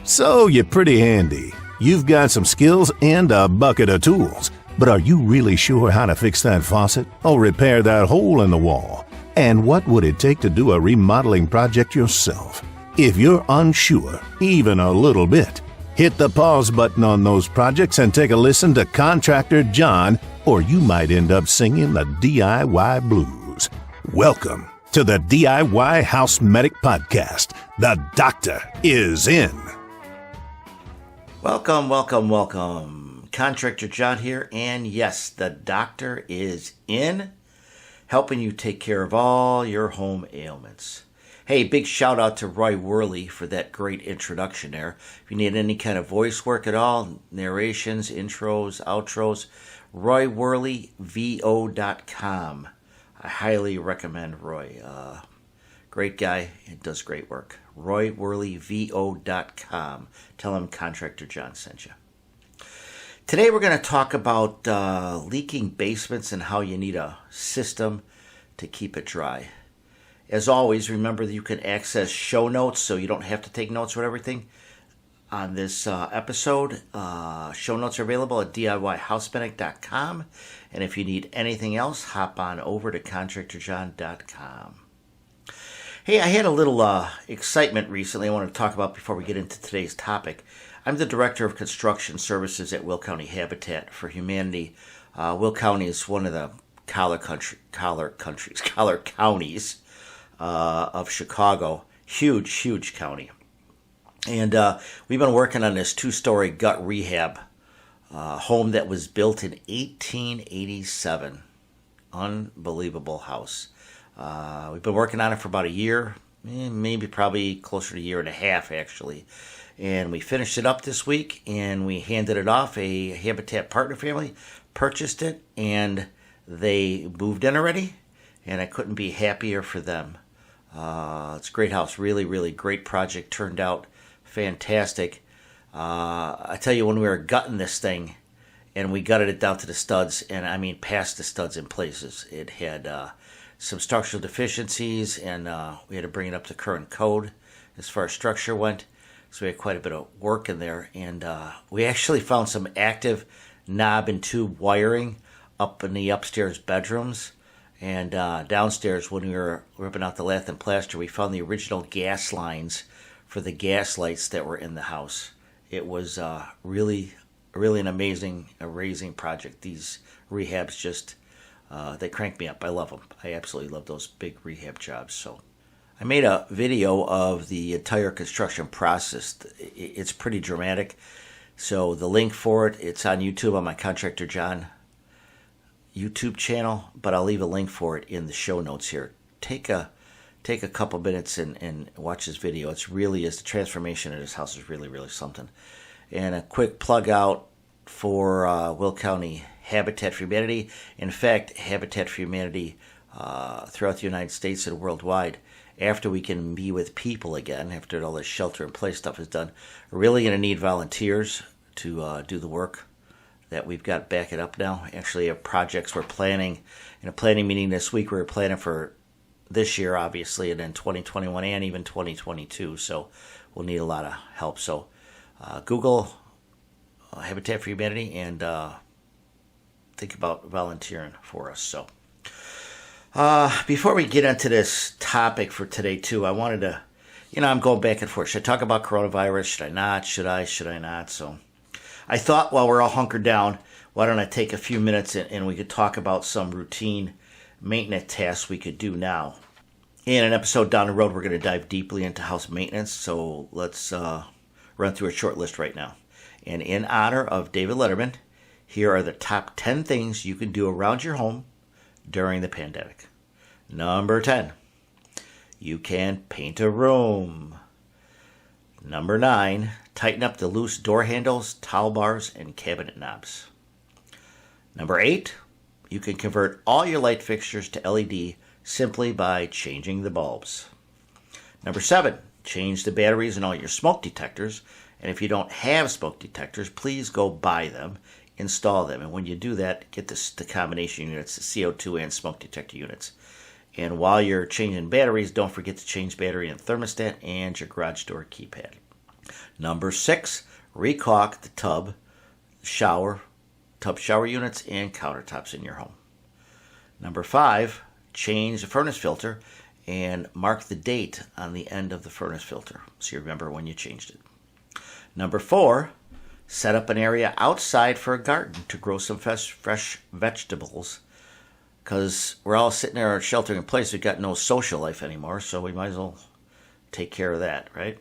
So you're pretty handy. You've got some skills and a bucket of tools. But are you really sure how to fix that faucet or repair that hole in the wall? And what would it take to do a remodeling project yourself? If you're unsure, even a little bit, hit the pause button on those projects and take a listen to Contractor John, or you might end up singing the DIY blues. Welcome to the DIY House Medic Podcast. The doctor is in. Welcome. Contractor John here, and yes, the doctor is in, helping you take care of all your home ailments. Hey, big shout out to Roy Worley for that great introduction there. If you need any kind of voice work at all, narrations, intros, outros, RoyWorleyVO.com. I highly recommend Roy. Great guy and does great work. RoyWorleyVO.com. Tell him Contractor John sent you. Today we're going to talk about leaking basements and how you need a system to keep it dry. As always, remember that you can access show notes so you don't have to take notes with everything on this episode. Show notes are available at DIYHousemedic.com. And if you need anything else, hop on over to ContractorJohn.com. Hey, I had a little excitement recently I wanted to talk about before we get into today's topic. I'm the Director of Construction Services at Will County Habitat for Humanity. Will County is one of the collar counties of Chicago. Huge county. And we've been working on this 2-story gut rehab home that was built in 1887. Unbelievable house. We've been working on it for about a year, probably closer to a year and a half, actually. And we finished it up this week, and we handed it off. A Habitat partner family purchased it, and they moved in already, and I couldn't be happier for them. It's a great house, really great project, turned out fantastic. I tell you, when we were gutting this thing, and we gutted it down to the studs, and I mean past the studs in places, it had some structural deficiencies, and we had to bring it up to current code as far as structure went. So we had quite a bit of work in there, and we actually found some active knob and tube wiring up in the upstairs bedrooms. And downstairs, when we were ripping out the lath and plaster, we found the original gas lines for the gas lights that were in the house. It was really an amazing project. These rehabs just, they crank me up. I love them. I absolutely love those big rehab jobs. So I made a video of the entire construction process. It's pretty dramatic. So the link for it, it's on YouTube on my Contractor John YouTube channel, but I'll leave a link for it in the show notes here. Take a couple minutes and watch this video. The transformation of this house is really something. And a quick plug out for Will County Habitat for Humanity. In fact, Habitat for Humanity throughout the United States and worldwide, after we can be with people again, after all this shelter-in-place stuff is done, we're really going to need volunteers to do the work that we've got back it up now. Actually, projects we're planning. In a planning meeting this week, we were planning for this year, obviously, and then 2021 and even 2022. So we'll need a lot of help. So Google Habitat for Humanity and think about volunteering for us. So before we get into this topic for today, too, I wanted to, I'm going back and forth. Should I talk about coronavirus? Should I not? Should I not? So I thought while we're all hunkered down, why don't I take a few minutes and we could talk about some routine maintenance tasks we could do now. In an episode down the road, we're going to dive deeply into house maintenance. So let's run through a short list right now. And in honor of David Letterman, here are the top 10 things you can do around your home during the pandemic. Number 10, you can paint a room. Number 9, tighten up the loose door handles, towel bars, and cabinet knobs. Number 8, you can convert all your light fixtures to LED simply by changing the bulbs. Number 7, change the batteries in all your smoke detectors. And if you don't have smoke detectors, please go buy them, install them. And when you do that, get the combination units, the CO2 and smoke detector units. And while you're changing batteries, don't forget to change battery and thermostat and your garage door keypad. Number 6, recaulk the tub shower units and countertops in your home. Number 5, change the furnace filter and mark the date on the end of the furnace filter so you remember when you changed it. Number 4, set up an area outside for a garden to grow some fresh vegetables, because we're all sitting there sheltering in place. We've got no social life anymore, so we might as well take care of that, right?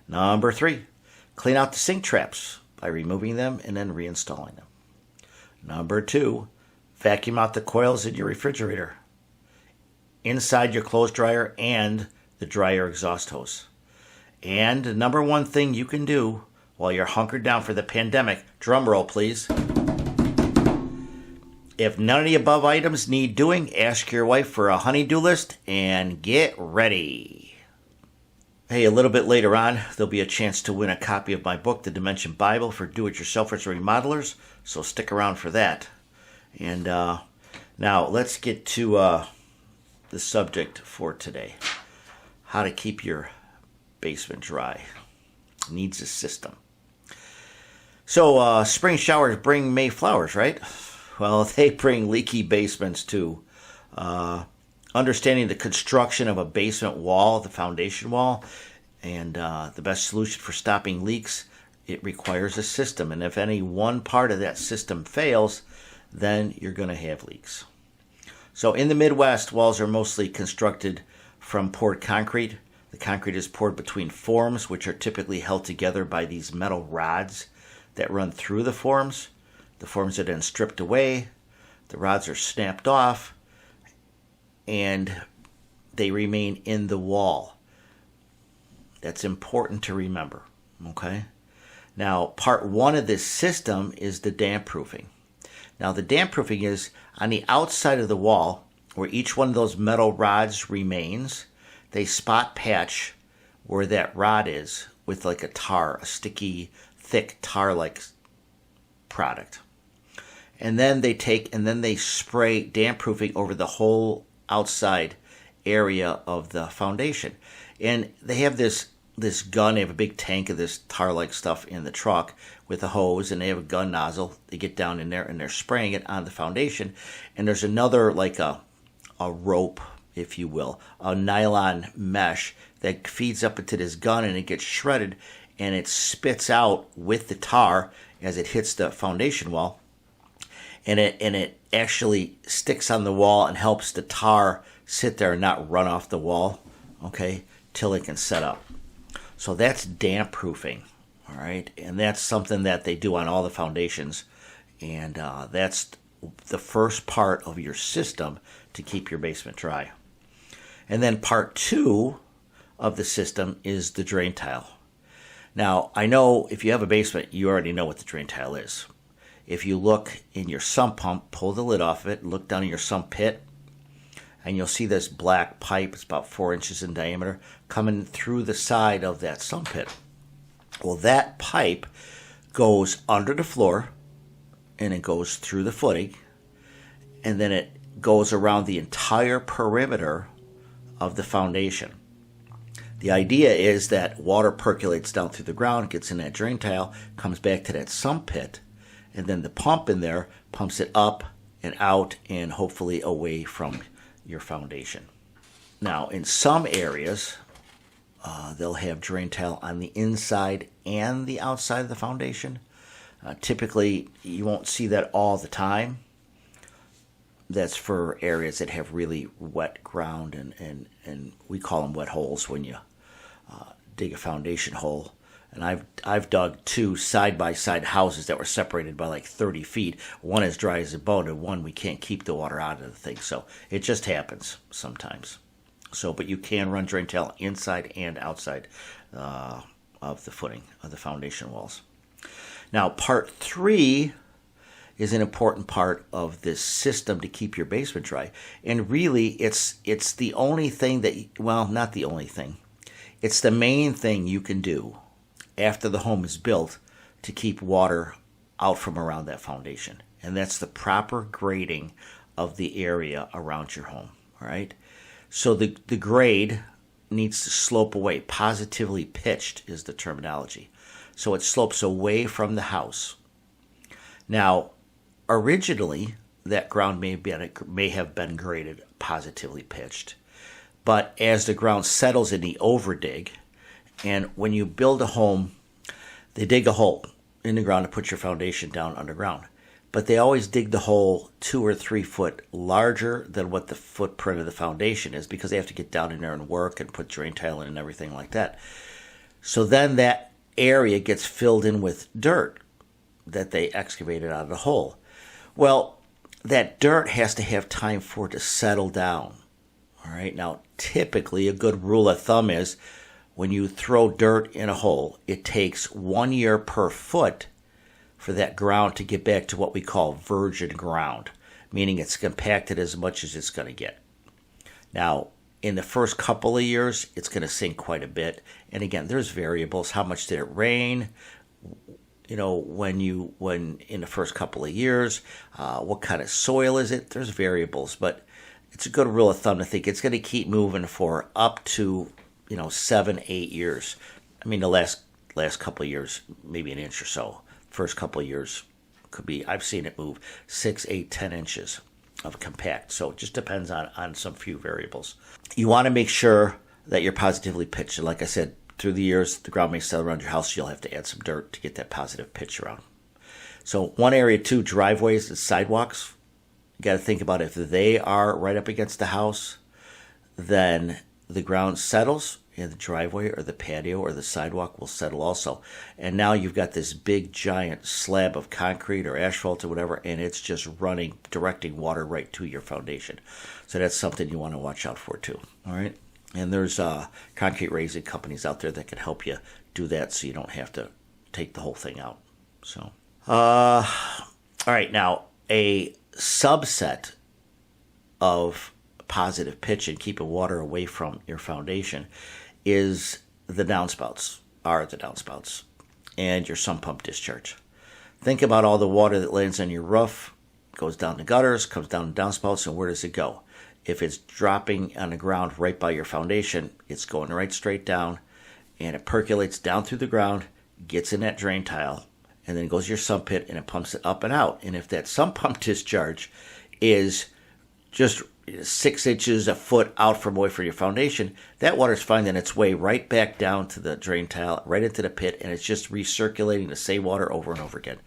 Number 3, clean out the sink traps by removing them and then reinstalling them. Number 2, vacuum out the coils in your refrigerator, inside your clothes dryer and the dryer exhaust hose. And the number 1 thing you can do while you're hunkered down for the pandemic, drum roll please. If none of the above items need doing, ask your wife for a honey-do list and get ready. Hey, a little bit later on, there'll be a chance to win a copy of my book, The Dimension Bible for Do-It-Yourselfers and Remodelers, so stick around for that. And now let's get to the subject for today. How to keep your basement dry. Needs a system. So spring showers bring May flowers, right? Well, they bring leaky basements too. Understanding the construction of a basement wall, the foundation wall, and the best solution for stopping leaks, it requires a system. And if any one part of that system fails, then you're going to have leaks. So in the Midwest, walls are mostly constructed from poured concrete. The concrete is poured between forms, which are typically held together by these metal rods that run through the forms. The forms are then stripped away, the rods are snapped off, and they remain in the wall. That's important to remember, okay? Now, part 1 of this system is the damp proofing. Now, the damp proofing is on the outside of the wall, where each one of those metal rods remains, they spot patch where that rod is with like a sticky, thick tar-like product. And then they spray damp proofing over the whole outside area of the foundation. And they have this gun, they have a big tank of this tar-like stuff in the truck with a hose, and they have a gun nozzle. They get down in there and they're spraying it on the foundation. And there's another, like a rope, if you will, a nylon mesh that feeds up into this gun, and it gets shredded and it spits out with the tar as it hits the foundation wall. And it actually sticks on the wall and helps the tar sit there and not run off the wall, okay, till it can set up. So that's damp proofing, all right? And that's something that they do on all the foundations. And that's the first part of your system to keep your basement dry. And then part 2 of the system is the drain tile. Now, I know if you have a basement, you already know what the drain tile is. If you look in your sump pump, pull the lid off of it, look down in your sump pit, and you'll see this black pipe, it's about 4 inches in diameter, coming through the side of that sump pit. Well, that pipe goes under the floor, and it goes through the footing, and then it goes around the entire perimeter of the foundation. The idea is that water percolates down through the ground, gets in that drain tile, comes back to that sump pit, and then the pump in there pumps it up and out and hopefully away from your foundation. Now, in some areas, they'll have drain tile on the inside and the outside of the foundation. Typically, you won't see that all the time. That's for areas that have really wet ground, and we call them wet holes when you dig a foundation hole. And I've dug 2 side-by-side houses that were separated by like 30 feet. One as dry as a bone, and one we can't keep the water out of the thing. So it just happens sometimes. So, but you can run drain tile inside and outside of the footing of the foundation walls. Now, part 3 is an important part of this system to keep your basement dry. And really, it's the only thing that, well, not the only thing. It's the main thing you can do after the home is built to keep water out from around that foundation. And that's the proper grading of the area around your home, all right? So the grade needs to slope away. Positively pitched is the terminology. so it slopes away from the house. Now, originally, that ground may have been graded positively pitched, but as the ground settles in the overdig, and when you build a home, they dig a hole in the ground to put your foundation down underground. But they always dig the hole 2 or 3 foot larger than what the footprint of the foundation is, because they have to get down in there and work and put drain tile in and everything like that. So then that area gets filled in with dirt that they excavated out of the hole. Well, that dirt has to have time for it to settle down. All right. Now, typically, a good rule of thumb is when you throw dirt in a hole, it takes 1 year per foot for that ground to get back to what we call virgin ground, meaning it's compacted as much as it's going to get. Now, in the first couple of years, it's going to sink quite a bit. And again, there's variables. How much did it rain? When in the first couple of years, what kind of soil is it? There's variables, but it's a good rule of thumb to think it's going to keep moving for up to 7-8 years. I mean, the last couple of years, maybe an inch or so. First couple of years could be, I've seen it move 6, 8, 10 inches of compact. So it just depends on some few variables. You want to make sure that you're positively pitched. And like I said, through the years, the ground may settle around your house. You'll have to add some dirt to get that positive pitch around. So one area too, driveways and sidewalks. You got to think about if they are right up against the house, then the ground settles and the driveway or the patio or the sidewalk will settle also. And now you've got this big giant slab of concrete or asphalt or whatever, and it's just directing water right to your foundation. So that's something you want to watch out for too. All right. And there's concrete raising companies out there that can help you do that so you don't have to take the whole thing out. So, all right. Now, a subset of positive pitch and keeping water away from your foundation is the downspouts, and your sump pump discharge. Think about all the water that lands on your roof, goes down the gutters, comes down the downspouts, and where does it go? If it's dropping on the ground right by your foundation, it's going right straight down, and it percolates down through the ground, gets in that drain tile, and then goes to your sump pit, and it pumps it up and out. And if that sump pump discharge is just 6 inches, a foot out from away from your foundation, that water's finding its way right back down to the drain tile, right into the pit, and it's just recirculating the same water over and over again.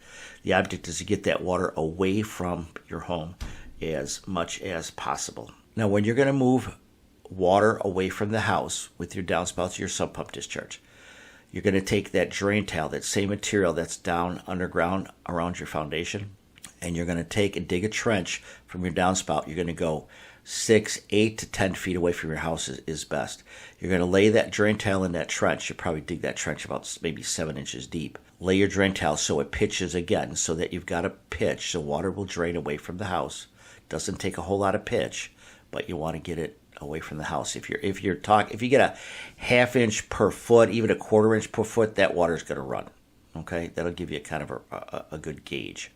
The object is to get that water away from your home as much as possible. Now, when you're going to move water away from the house with your downspouts or your sump pump discharge, you're going to take that drain tile, that same material that's down underground around your foundation, and you're going to take and dig a trench from your downspout. You're going to go 6, 8 to 10 feet away from your house is best. You're going to lay that drain tile in that trench. You probably dig that trench about maybe 7 inches deep. Lay your drain tile so it pitches again, so that you've got a pitch so water will drain away from the house. Doesn't take a whole lot of pitch, but you want to get it away from the house. If you get a half inch per foot, even a quarter inch per foot, that water's going to run. Okay, that'll give you kind of a good gauge.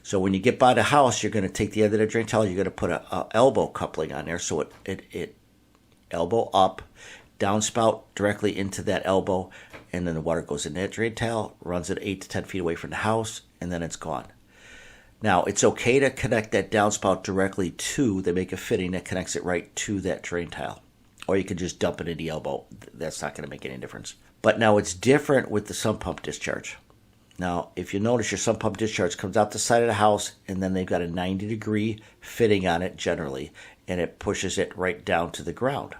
So when you get by the house, you're going to take the end of the drain tile. You're going to put a elbow coupling on there, so it elbow up, downspout directly into that elbow, and then the water goes in that drain tile, runs it 8 to 10 feet away from the house, and then it's gone. Now, it's okay to connect that downspout directly to, they make a fitting that connects it right to that drain tile. Or you can just dump it in the elbow. That's not going to make any difference. But now it's different with the sump pump discharge. Now, if you notice, your sump pump discharge comes out the side of the house, and then they've got a 90-degree fitting on it generally, and it pushes it right down to the ground.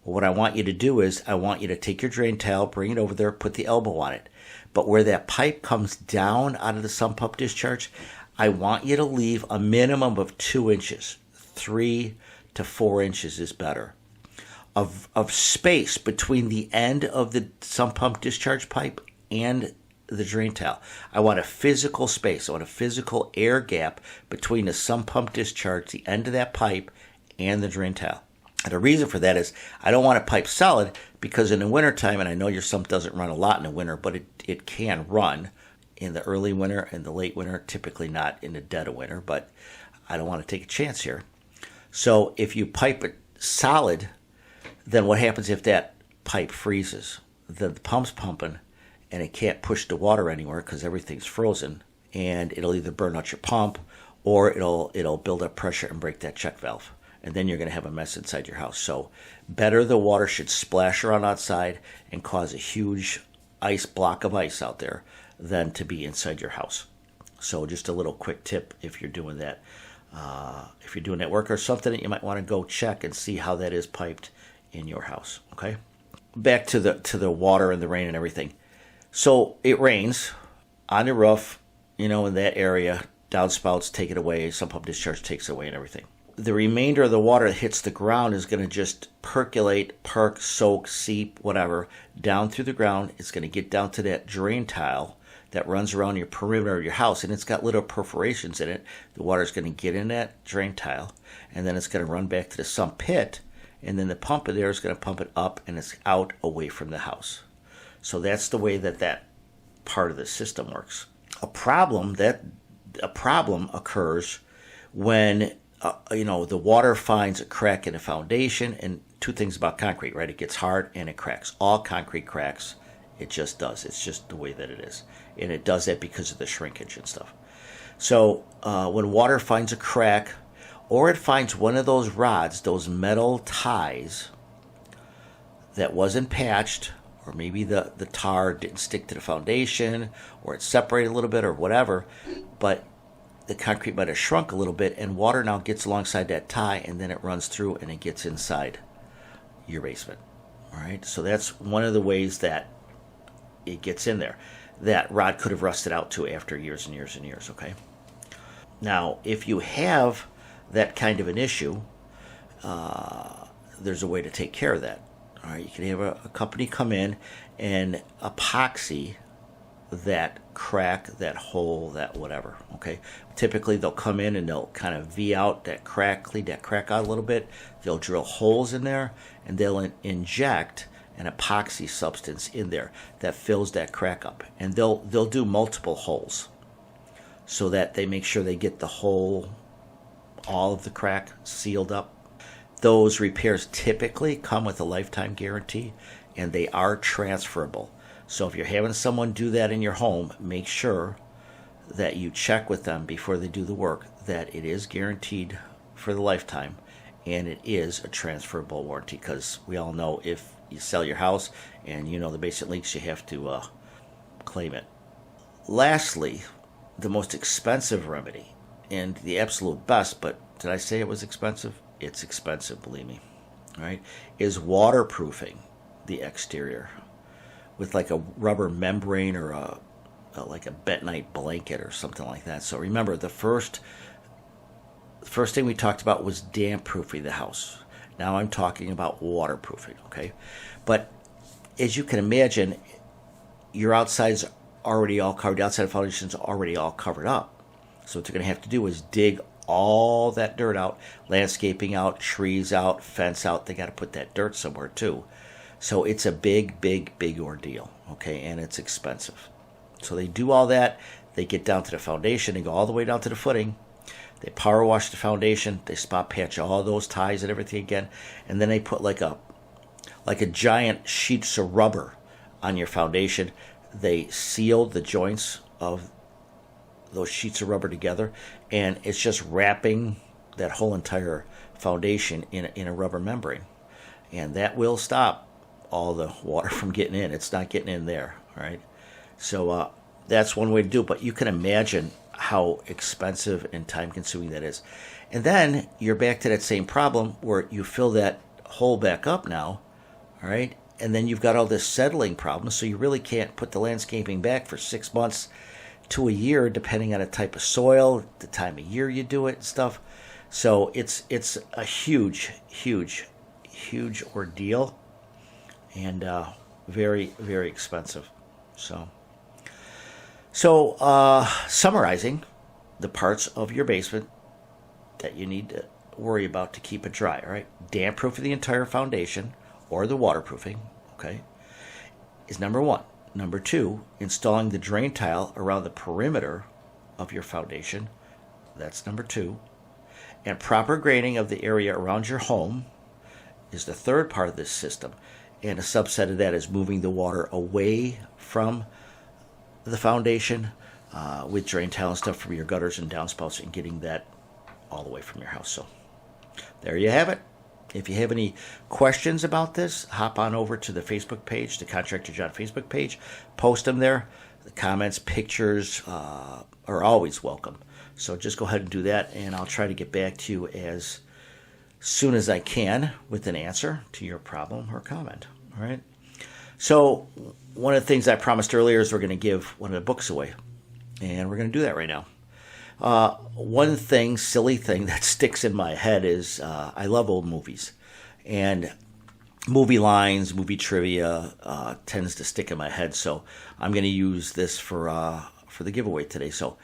Well, what I want you to do is I want you to take your drain towel, bring it over there, put the elbow on it. But where that pipe comes down out of the sump pump discharge, I want you to leave a minimum of 2 inches. 3 to 4 inches is better. Of space between the end of the sump pump discharge pipe and the drain towel. I want a physical space. I want a physical air gap between the sump pump discharge, the end of that pipe, and the drain towel. And the reason for that is I don't want a pipe solid, because in the wintertime, and I know your sump doesn't run a lot in the winter, but it can run in the early winter and the late winter, typically not in the dead of winter, but I don't want to take a chance here. So if you pipe it solid, then what happens if that pipe freezes? The pump's pumping, and it can't push the water anywhere because everything's frozen, and it'll either burn out your pump or it'll build up pressure and break that check valve. And then you're going to have a mess inside your house. So better the water should splash around outside and cause a huge block of ice out there than to be inside your house. So just a little quick tip if you're doing that. If you're doing that work or something, that you might want to go check and see how that is piped in your house. Okay? Back to the water and the rain and everything. So it rains on the roof, in that area. Downspouts take it away. Some pump discharge takes it away and everything. The remainder of the water that hits the ground is going to just percolate, soak, seep, whatever, down through the ground. It's going to get down to that drain tile that runs around your perimeter of your house, and it's got little perforations in it. The water is going to get in that drain tile, and then it's going to run back to the sump pit, and then the pump in there is going to pump it up, and it's out away from the house. So that's the way that part of the system works. A problem occurs when the water finds a crack in the foundation. And two things about concrete, right? It gets hard and it cracks. All concrete cracks. It just does. It's just the way that it is, and it does that because of the shrinkage and stuff. So when water finds a crack, or it finds one of those rods, those metal ties that wasn't patched, or maybe the tar didn't stick to the foundation, or it separated a little bit, or whatever, but the concrete might have shrunk a little bit, and water now gets alongside that tie, and then it runs through and it gets inside your basement. All right, so that's one of the ways that it gets in there. That rod could have rusted out too after years and years and years. Okay. Now, if you have that kind of an issue, there's a way to take care of that. All right, you can have a company come in and epoxy that crack, that hole, that whatever. Okay. Typically, they'll come in and they'll kind of V out that crack, clean that crack out a little bit. They'll drill holes in there, and they'll inject an epoxy substance in there that fills that crack up. And they'll do multiple holes so that they make sure they get the whole, all of the crack sealed up. Those repairs typically come with a lifetime guarantee, and they are transferable. So if you're having someone do that in your home, make sure that you check with them before they do the work that it is guaranteed for the lifetime, and it is a transferable warranty, because we all know if you sell your house and the basement leaks, you have to claim it. Lastly, the most expensive remedy, and the absolute best, but did I say it was expensive? It's expensive, believe me. All right, is waterproofing the exterior with like a rubber membrane or like a bentonite blanket or something like that. So remember, the first thing we talked about was damp proofing the house. Now I'm talking about waterproofing, okay? But as you can imagine, your outside's already all covered. The outside foundation's already all covered up. So what they're going to have to do is dig all that dirt out, landscaping out, trees out, fence out. They got to put that dirt somewhere too. So it's a big, big, big ordeal, okay? And it's expensive. So they do all that. They get down to the foundation. They go all the way down to the footing. They power wash the foundation. They spot patch all those ties and everything again. And then they put like a giant sheets of rubber on your foundation. They seal the joints of those sheets of rubber together, and it's just wrapping that whole entire foundation in a rubber membrane. And that will stop all the water from getting in. It's not getting in there, all right? So that's one way to do it, but you can imagine how expensive and time-consuming that is. And then you're back to that same problem where you fill that hole back up now, all right? And then you've got all this settling problem, so you really can't put the landscaping back for 6 months to a year, depending on the type of soil, the time of year you do it and stuff. So it's a huge, huge, huge ordeal, and very, very expensive. So summarizing the parts of your basement that you need to worry about to keep it dry, all right? Damp proof of the entire foundation, or the waterproofing, okay, is number one. Number two, installing the drain tile around the perimeter of your foundation. That's number two. And proper grading of the area around your home is the third part of this system. And a subset of that is moving the water away from the foundation with drain tile and stuff from your gutters and downspouts and getting that all the way from your house. So there you have it. If you have any questions about this, hop on over to the Facebook page, the Contractor John Facebook page. Post them there. The comments, pictures are always welcome. So just go ahead and do that, and I'll try to get back to you as soon as I can with an answer to your problem or comment. All right. So one of the things I promised earlier is we're going to give one of the books away, and we're going to do that right now. One thing, silly thing that sticks in my head is I love old movies, and movie lines, movie trivia tends to stick in my head. So I'm going to use this for the giveaway today. So,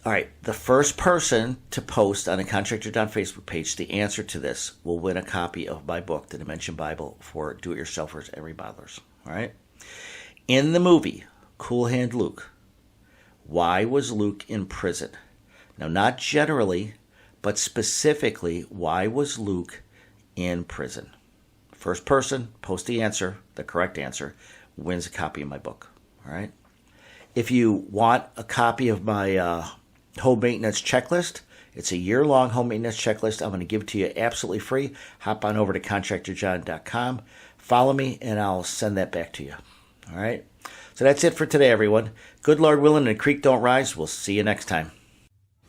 all right, the first person to post on the Contractor John Facebook page the answer to this will win a copy of my book, The Dimension Bible for Do-It-Yourselfers and Remodelers. All right. In the movie Cool Hand Luke, why was Luke in prison? Now, not generally, but specifically, why was Luke in prison? First person, post the answer, the correct answer, wins a copy of my book. All right. If you want a copy of my home maintenance checklist, it's a year-long home maintenance checklist. I'm going to give it to you absolutely free. Hop on over to contractorjohn.com. Follow me, and I'll send that back to you. All right. So that's it for today, everyone. Good Lord willing, and the creek don't rise. We'll see you next time.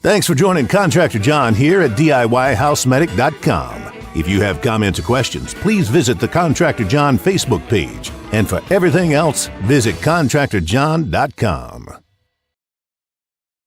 Thanks for joining Contractor John here at DIYHousemedic.com. If you have comments or questions, please visit the Contractor John Facebook page. And for everything else, visit ContractorJohn.com.